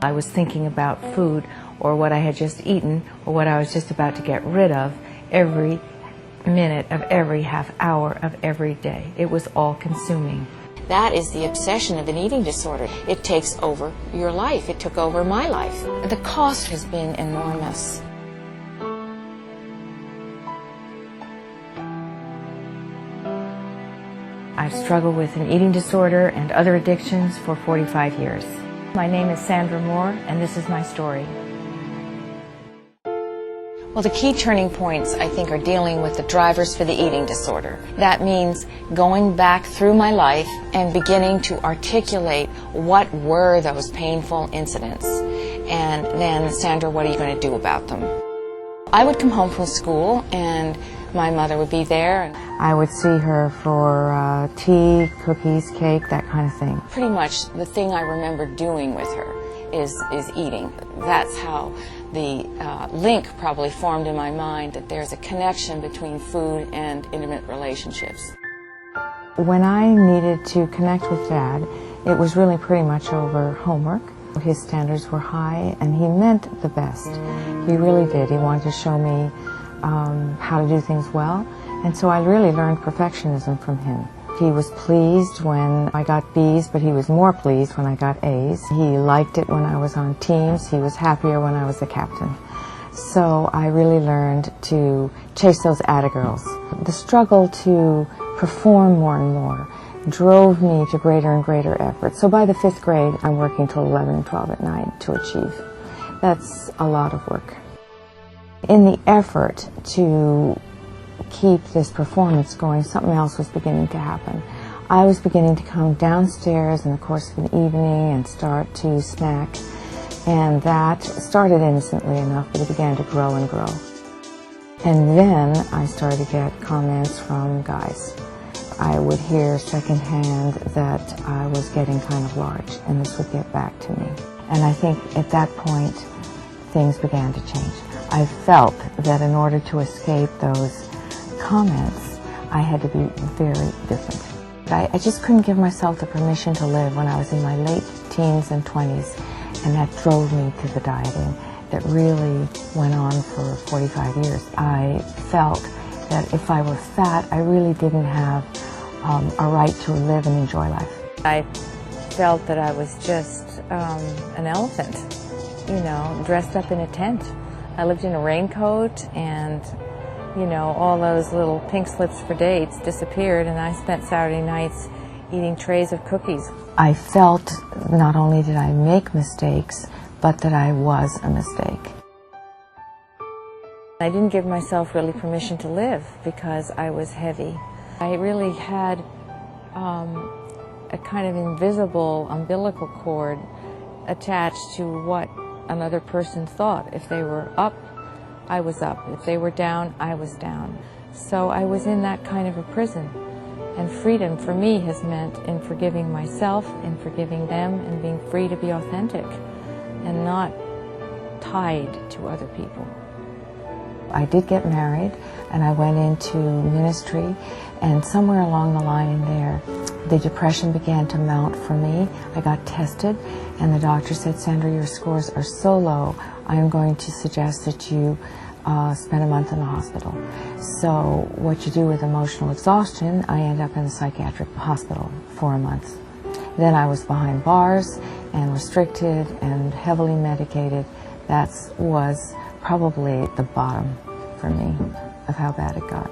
I was thinking about food or what I had just eaten or what I was just about to get rid of every minute of every half hour of every day. It was all consuming. That is the obsession of an eating disorder. It takes over your life. It took over my life. The cost has been enormous. I've struggled with an eating disorder and other addictions for 45 years. My name is Sandra Moore, and this is my story. Well, the key turning points, I think, are dealing with the drivers for the eating disorder. That means going back through my life and beginning to articulate what were those painful incidents. And then, Sandra, what are you going to do about them? I would come home from school and my mother would be there. I would see her for tea, cookies, cake, that kind of thing. Pretty much the thing I remember doing with her is eating. That's how the link probably formed in my mind that there's a connection between food and intimate relationships. When I needed to connect with Dad, it was really pretty much over homework. His standards were high and he meant the best. He really did. He wanted to show me how to do things well, and so I really learned perfectionism from him. He was pleased when I got B's, but he was more pleased when I got A's. He liked it when I was on teams. He was happier when I was the captain. So I really learned to chase those atta-girls. The struggle to perform more and more drove me to greater and greater effort. So by the 5th grade, I'm working till 11 and 12 at night to achieve. That's a lot of work. In the effort to keep this performance going, something else was beginning to happen. I was beginning to come downstairs in the course of an evening and start to snack, and that started innocently enough, but it began to grow and grow. And then I started to get comments from guys. I would hear secondhand that I was getting kind of large, and this would get back to me. And I think at that point, things began to change. I felt that in order to escape those comments, I had to be very different. I just couldn't give myself the permission to live when I was in my late teens and 20s, and that drove me to the dieting that really went on for 45 years. I felt that if I were fat, I really didn't have a right to live and enjoy life. I felt that I was just an elephant, you know, dressed up in a tent. I lived in a raincoat, and you know, all those little pink slips for dates disappeared, and I spent Saturday nights eating trays of cookies. I felt not only did I make mistakes, but that I was a mistake. I didn't give myself really permission to live because I was heavy. I really had a kind of invisible umbilical cord attached to what another person thought. If they were up, I was up. If they were down, I was down. So I was in that kind of a prison. And freedom for me has meant in forgiving myself, in forgiving them, and being free to be authentic and not tied to other people. I did get married, and I went into ministry, and somewhere along the line in there, the depression began to mount for me. I got tested, and the doctor said, "Sandra, your scores are so low, I am going to suggest that you spend a month in the hospital." So what you do with emotional exhaustion, I ended up in a psychiatric hospital for a month. Then I was behind bars and restricted and heavily medicated. That was probably the bottom for me of how bad it got.